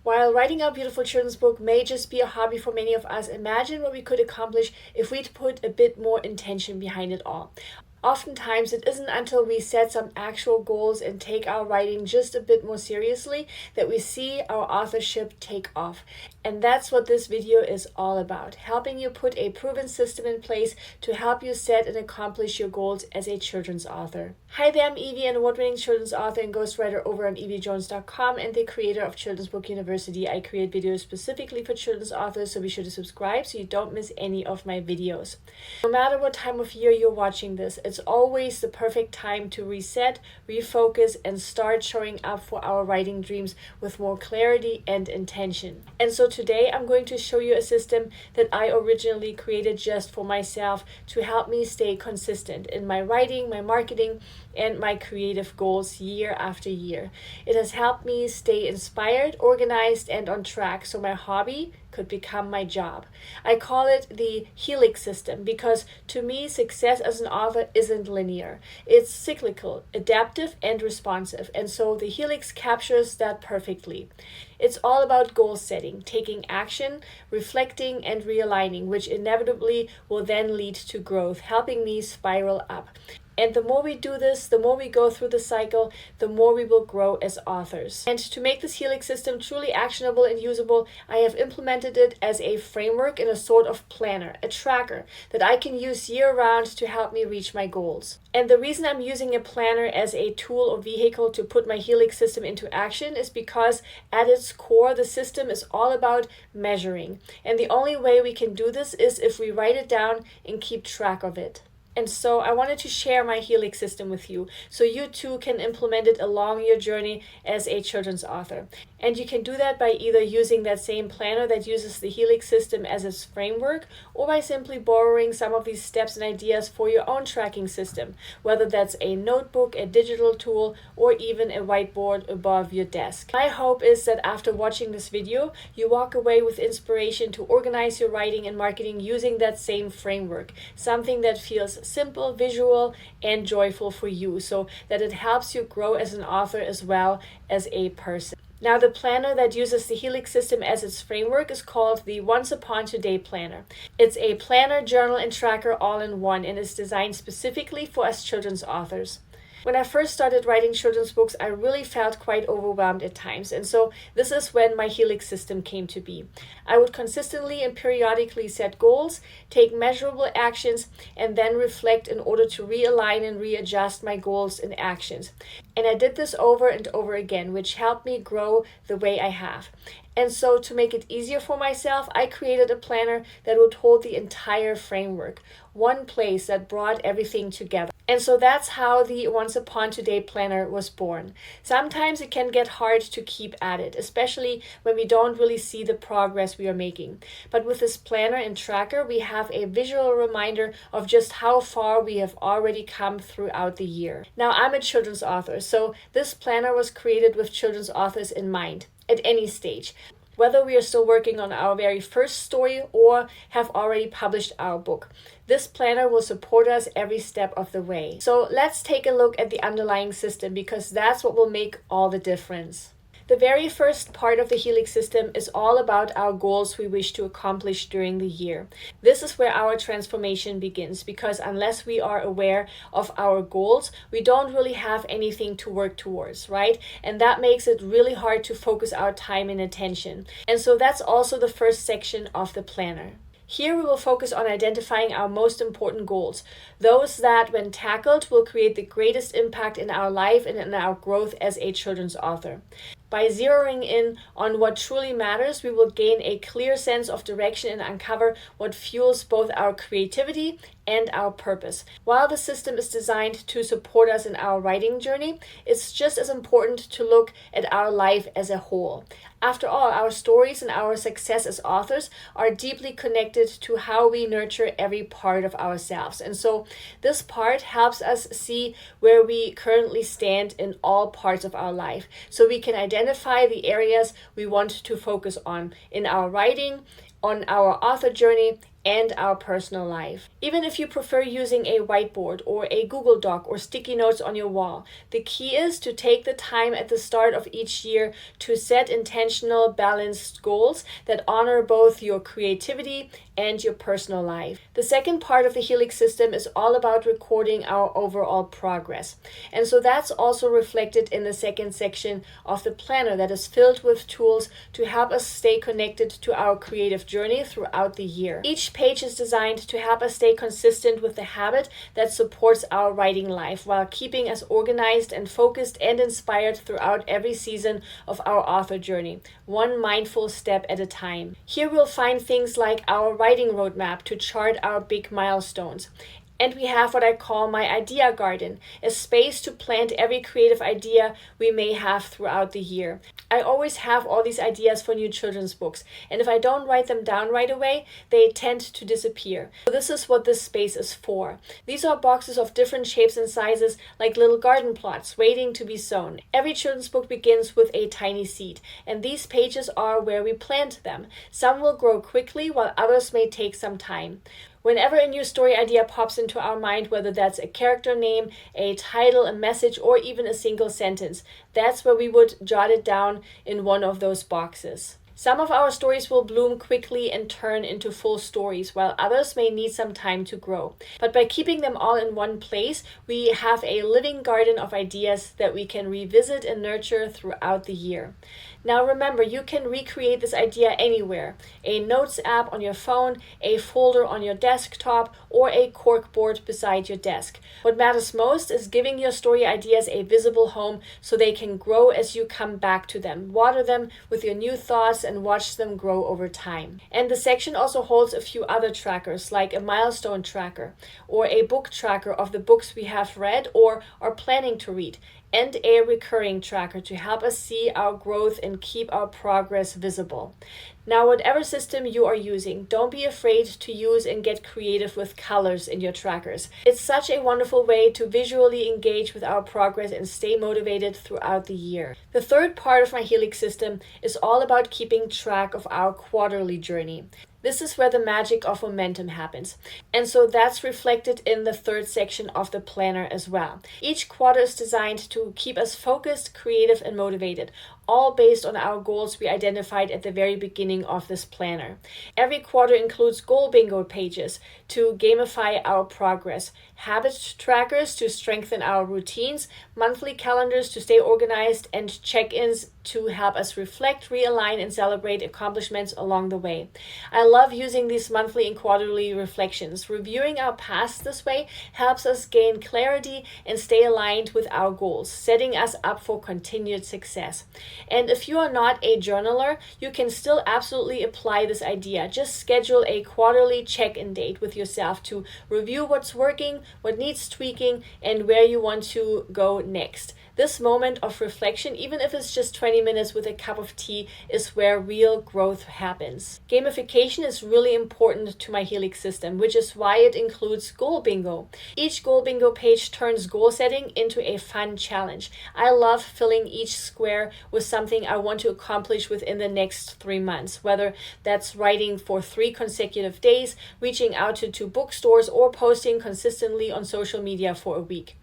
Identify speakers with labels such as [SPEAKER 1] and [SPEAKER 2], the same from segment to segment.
[SPEAKER 1] While writing a beautiful children's book may just be a hobby for many of us, imagine what we could accomplish if we'd put a bit more intention behind it all. Oftentimes, it isn't until we set some actual goals and take our writing just a bit more seriously that we see our authorship take off. And that's what this video is all about, helping you put a proven system in place to help you set and accomplish your goals as a children's author. Hi there, I'm Eevi, an award-winning children's author and ghostwriter over on eevijones.com and the creator of Children's Book University. I create videos specifically for children's authors, so be sure to subscribe so you don't miss any of my videos. No matter what time of year you're watching this, it's always the perfect time to reset, refocus, and start showing up for our writing dreams with more clarity and intention. And so today I'm going to show you a system that I originally created just for myself to help me stay consistent in my writing, my marketing, and my creative goals year after year. It has helped me stay inspired, organized, and on track so my hobby could become my job. I call it the Helix system because to me, success as an author isn't linear. It's cyclical, adaptive, and responsive. And so the Helix captures that perfectly. It's all about goal setting, taking action, reflecting, and realigning, which inevitably will then lead to growth, helping me spiral up. And the more we do this, the more we go through the cycle, the more we will grow as authors. And to make this Helix system truly actionable and usable, I have implemented it as a framework and a sort of planner, a tracker that I can use year-round to help me reach my goals. And the reason I'm using a planner as a tool or vehicle to put my Helix system into action is because at its core, the system is all about measuring. And the only way we can do this is if we write it down and keep track of it. And so I wanted to share my Helix system with you so you too can implement it along your journey as a children's author. And you can do that by either using that same planner that uses the Helix system as its framework, or by simply borrowing some of these steps and ideas for your own tracking system, whether that's a notebook, a digital tool, or even a whiteboard above your desk. My hope is that after watching this video, you walk away with inspiration to organize your writing and marketing using that same framework, something that feels simple, visual, and joyful for you, so that it helps you grow as an author as well as a person. Now, the planner that uses the Helix system as its framework is called the Once Upon Today Planner. It's a planner, journal, and tracker all in one, and is designed specifically for us children's authors. When I first started writing children's books, I really felt quite overwhelmed at times, and so this is when my Helix system came to be. I would consistently and periodically set goals, take measurable actions, and then reflect in order to realign and readjust my goals and actions. And I did this over and over again, which helped me grow the way I have. And so to make it easier for myself, I created a planner that would hold the entire framework, one place that brought everything together. And so that's how the Once Upon Today planner was born. Sometimes it can get hard to keep at it, especially when we don't really see the progress we are making. But with this planner and tracker, we have a visual reminder of just how far we have already come throughout the year. Now, I'm a children's author, so this planner was created with children's authors in mind at any stage, whether we are still working on our very first story or have already published our book. This planner will support us every step of the way. So let's take a look at the underlying system, because that's what will make all the difference. The very first part of the Helix system is all about our goals we wish to accomplish during the year. This is where our transformation begins, because unless we are aware of our goals, we don't really have anything to work towards, right? And that makes it really hard to focus our time and attention. And so that's also the first section of the planner. Here we will focus on identifying our most important goals, those that, when tackled, will create the greatest impact in our life and in our growth as a children's author. By zeroing in on what truly matters, we will gain a clear sense of direction and uncover what fuels both our creativity and our purpose. While the system is designed to support us in our writing journey, it's just as important to look at our life as a whole. After all, our stories and our success as authors are deeply connected to how we nurture every part of ourselves. And so this part helps us see where we currently stand in all parts of our life, so we can identify the areas we want to focus on in our writing, on our author journey, and our personal life. Even if you prefer using a whiteboard or a Google Doc or sticky notes on your wall, the key is to take the time at the start of each year to set intentional, balanced goals that honor both your creativity and your personal life. The second part of the Helix system is all about recording our overall progress. And so that's also reflected in the second section of the planner that is filled with tools to help us stay connected to our creative journey throughout the year. Each page is designed to help us stay consistent with the habit that supports our writing life while keeping us organized and focused and inspired throughout every season of our author journey, one mindful step at a time. Here we'll find things like our writing roadmap to chart our big milestones. And we have what I call my idea garden, a space to plant every creative idea we may have throughout the year. I always have all these ideas for new children's books, and if I don't write them down right away, they tend to disappear. So this is what this space is for. These are boxes of different shapes and sizes, like little garden plots waiting to be sown. Every children's book begins with a tiny seed, and these pages are where we plant them. Some will grow quickly, while others may take some time. Whenever a new story idea pops into our mind, whether that's a character name, a title, a message, or even a single sentence, that's where we would jot it down in one of those boxes. Some of our stories will bloom quickly and turn into full stories, while others may need some time to grow. But by keeping them all in one place, we have a living garden of ideas that we can revisit and nurture throughout the year. Now remember, you can recreate this idea anywhere. A notes app on your phone, a folder on your desktop, or a corkboard beside your desk. What matters most is giving your story ideas a visible home so they can grow as you come back to them. Water them with your new thoughts and watch them grow over time. And the section also holds a few other trackers, like a milestone tracker or a book tracker of the books we have read or are planning to read, and a recurring tracker to help us see our growth and keep our progress visible. Now, whatever system you are using, don't be afraid to use and get creative with colors in your trackers. It's such a wonderful way to visually engage with our progress and stay motivated throughout the year. The third part of my Helix system is all about keeping track of our quarterly journey. This is where the magic of momentum happens. And so that's reflected in the third section of the planner as well. Each quarter is designed to keep us focused, creative, and motivated, all based on our goals we identified at the very beginning of this planner. Every quarter includes goal bingo pages to gamify our progress, habit trackers to strengthen our routines, monthly calendars to stay organized, and check-ins to help us reflect, realign, and celebrate accomplishments along the way. I love using these monthly and quarterly reflections. Reviewing our past this way helps us gain clarity and stay aligned with our goals, setting us up for continued success. And if you are not a journaler, you can still absolutely apply this idea. Just schedule a quarterly check-in date with yourself to review what's working, what needs tweaking, and where you want to go next. This moment of reflection, even if it's just 20 minutes with a cup of tea, is where real growth happens. Gamification is really important to my Helix system, which is why it includes goal bingo. Each goal bingo page turns goal setting into a fun challenge. I love filling each square with something I want to accomplish within the next 3 months, whether that's writing for 3 consecutive days, reaching out to 2 bookstores, or posting consistently on social media for a week.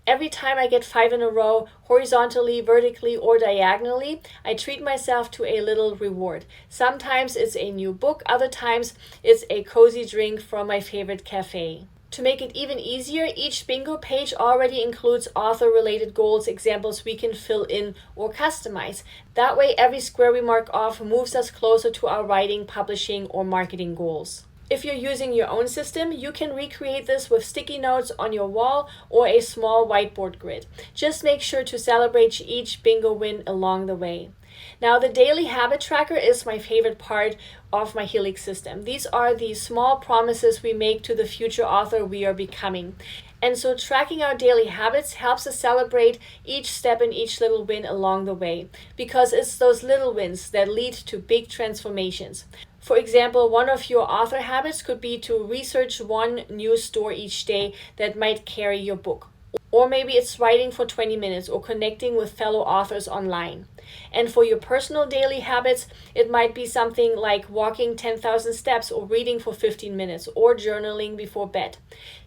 [SPEAKER 1] Every time I get 5 in a row, horizontally, vertically, or diagonally, I treat myself to a little reward. Sometimes it's a new book, other times it's a cozy drink from my favorite cafe. To make it even easier, each bingo page already includes author-related goals, examples we can fill in or customize. That way, every square we mark off moves us closer to our writing, publishing, or marketing goals. If you're using your own system, you can recreate this with sticky notes on your wall or a small whiteboard grid. Just make sure to celebrate each bingo win along the way. Now, the daily habit tracker is my favorite part of my Helix system. These are the small promises we make to the future author we are becoming. And so tracking our daily habits helps us celebrate each step and each little win along the way, because it's those little wins that lead to big transformations. For example, one of your author habits could be to research one news store each day that might carry your book. Or maybe it's writing for 20 minutes or connecting with fellow authors online. And for your personal daily habits, it might be something like walking 10,000 steps or reading for 15 minutes or journaling before bed.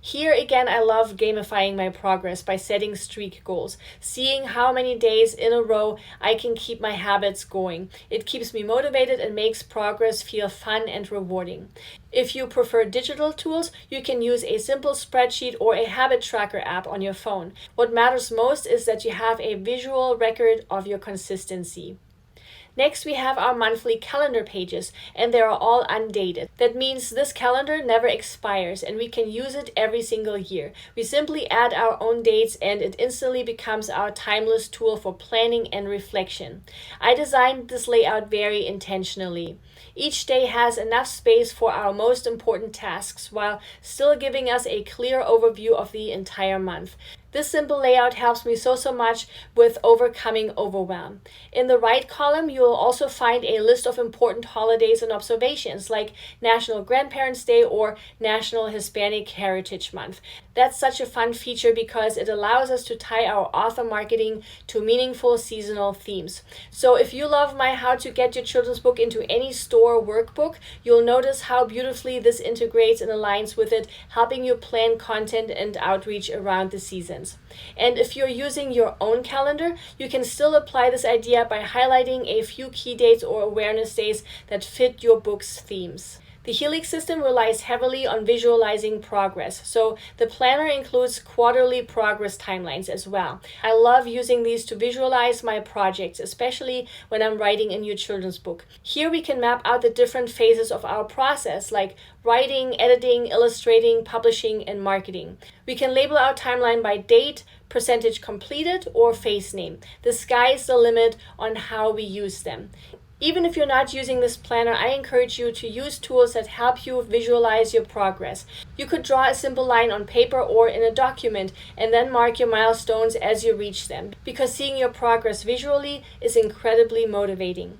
[SPEAKER 1] Here again, I love gamifying my progress by setting streak goals, seeing how many days in a row I can keep my habits going. It keeps me motivated and makes progress feel fun and rewarding. If you prefer digital tools, you can use a simple spreadsheet or a habit tracker app on your phone. What matters most is that you have a visual record of your consistency. Next, we have our monthly calendar pages, and they are all undated. That means this calendar never expires, and we can use it every single year. We simply add our own dates, and it instantly becomes our timeless tool for planning and reflection. I designed this layout very intentionally. Each day has enough space for our most important tasks, while still giving us a clear overview of the entire month. This simple layout helps me so much with overcoming overwhelm. In the right column, you will also find a list of important holidays and observations like National Grandparents' Day or National Hispanic Heritage Month. That's such a fun feature because it allows us to tie our author marketing to meaningful seasonal themes. So if you love my How to Get Your Children's Book into Any Store workbook, you'll notice how beautifully this integrates and aligns with it, helping you plan content and outreach around the seasons. And if you're using your own calendar, you can still apply this idea by highlighting a few key dates or awareness days that fit your book's themes. The Helix system relies heavily on visualizing progress, so the planner includes quarterly progress timelines as well. I love using these to visualize my projects, especially when I'm writing a new children's book. Here we can map out the different phases of our process, like writing, editing, illustrating, publishing, and marketing. We can label our timeline by date, percentage completed, or phase name. The sky's the limit on how we use them. Even if you're not using this planner, I encourage you to use tools that help you visualize your progress. You could draw a simple line on paper or in a document and then mark your milestones as you reach them, because seeing your progress visually is incredibly motivating.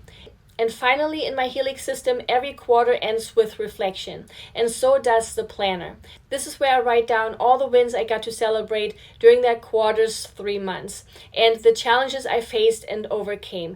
[SPEAKER 1] And finally, in my Helix system, every quarter ends with reflection, and so does the planner. This is where I write down all the wins I got to celebrate during that quarter's 3 months, and the challenges I faced and overcame.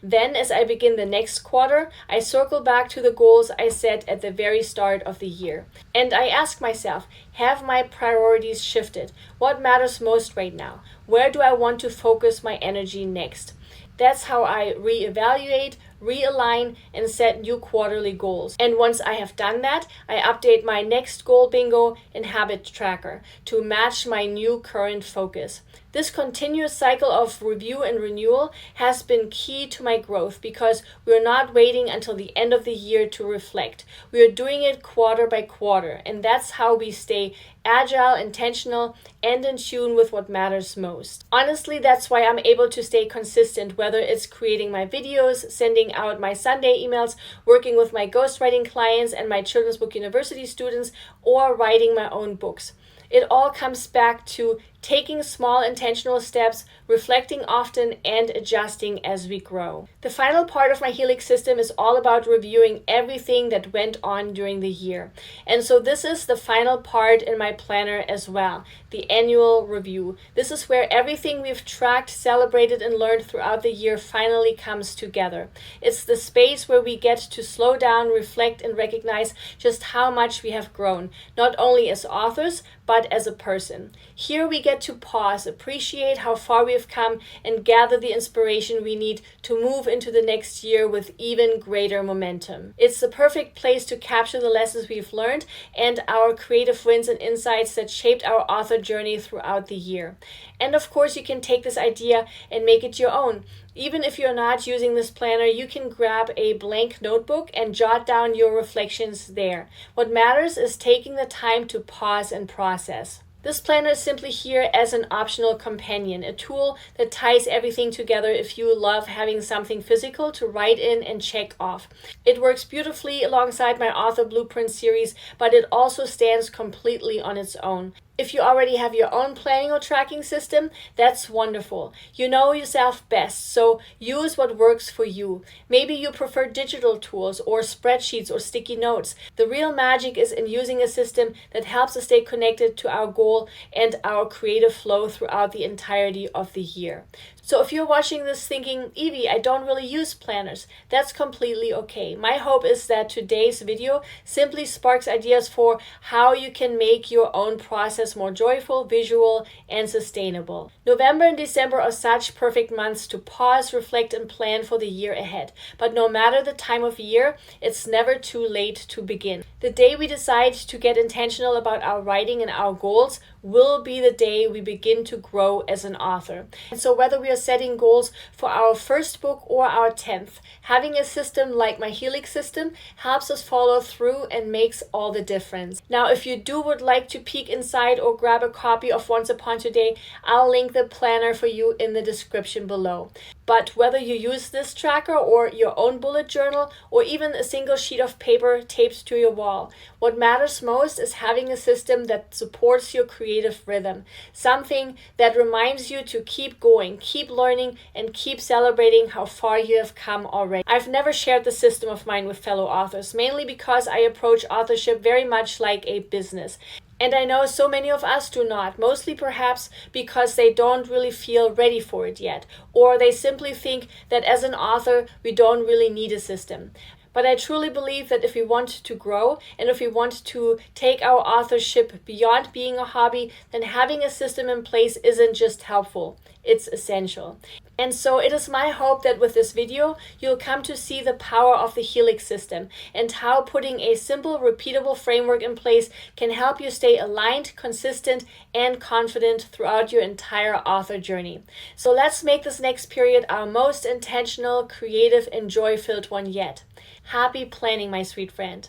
[SPEAKER 1] Then, as I begin the next quarter, I circle back to the goals I set at the very start of the year. And I ask myself, have my priorities shifted? What matters most right now? Where do I want to focus my energy next? That's how I reevaluate, realign, and set new quarterly goals. And once I have done that, I update my next goal bingo and habit tracker to match my new current focus. This continuous cycle of review and renewal has been key to my growth because we're not waiting until the end of the year to reflect. We are doing it quarter by quarter, and that's how we stay agile, intentional, and in tune with what matters most. Honestly, that's why I'm able to stay consistent, whether it's creating my videos, sending out my Sunday emails, working with my ghostwriting clients and my Children's Book University students, or writing my own books. It all comes back to taking small intentional steps, reflecting often, and adjusting as we grow. The final part of my Helix system is all about reviewing everything that went on during the year. And so this is the final part in my planner as well, the annual review. This is where everything we've tracked, celebrated, and learned throughout the year finally comes together. It's the space where we get to slow down, reflect, and recognize just how much we have grown, not only as authors, but as a person. Here we get to pause, appreciate how far we have come, and gather the inspiration we need to move into the next year with even greater momentum. It's the perfect place to capture the lessons we've learned and our creative wins and insights that shaped our author journey throughout the year. And of course, you can take this idea and make it your own. Even if you're not using this planner, you can grab a blank notebook and jot down your reflections there. What matters is taking the time to pause and process. This planner is simply here as an optional companion, a tool that ties everything together if you love having something physical to write in and check off. It works beautifully alongside my Author Blueprint series, but it also stands completely on its own. If you already have your own planning or tracking system, that's wonderful. You know yourself best, so use what works for you. Maybe you prefer digital tools or spreadsheets or sticky notes. The real magic is in using a system that helps us stay connected to our goal and our creative flow throughout the entirety of the year. So if you're watching this thinking, Eevi, I don't really use planners, that's completely okay. My hope is that today's video simply sparks ideas for how you can make your own process more joyful, visual, and sustainable. November and December are such perfect months to pause, reflect, and plan for the year ahead. But no matter the time of year, it's never too late to begin. The day we decide to get intentional about our writing and our goals will be the day we begin to grow as an author. And so whether we are setting goals for our first book or our 10th, having a system like my Helix system helps us follow through and makes all the difference. Now, if you would like to peek inside or grab a copy of Once Upon Today, I'll link the planner for you in the description below. But whether you use this tracker or your own bullet journal or even a single sheet of paper taped to your wall, what matters most is having a system that supports your creative rhythm, something that reminds you to keep going, keep learning, and keep celebrating how far you have come already. I've never shared the system of mine with fellow authors, mainly because I approach authorship very much like a business. And I know so many of us do not, mostly perhaps because they don't really feel ready for it yet, or they simply think that as an author, we don't really need a system. But I truly believe that if we want to grow and if we want to take our authorship beyond being a hobby, then having a system in place isn't just helpful, it's essential. And so it is my hope that with this video, you'll come to see the power of the Helix system and how putting a simple, repeatable framework in place can help you stay aligned, consistent, and confident throughout your entire author journey. So let's make this next period our most intentional, creative, and joy-filled one yet. Happy planning, my sweet friend.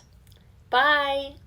[SPEAKER 1] Bye!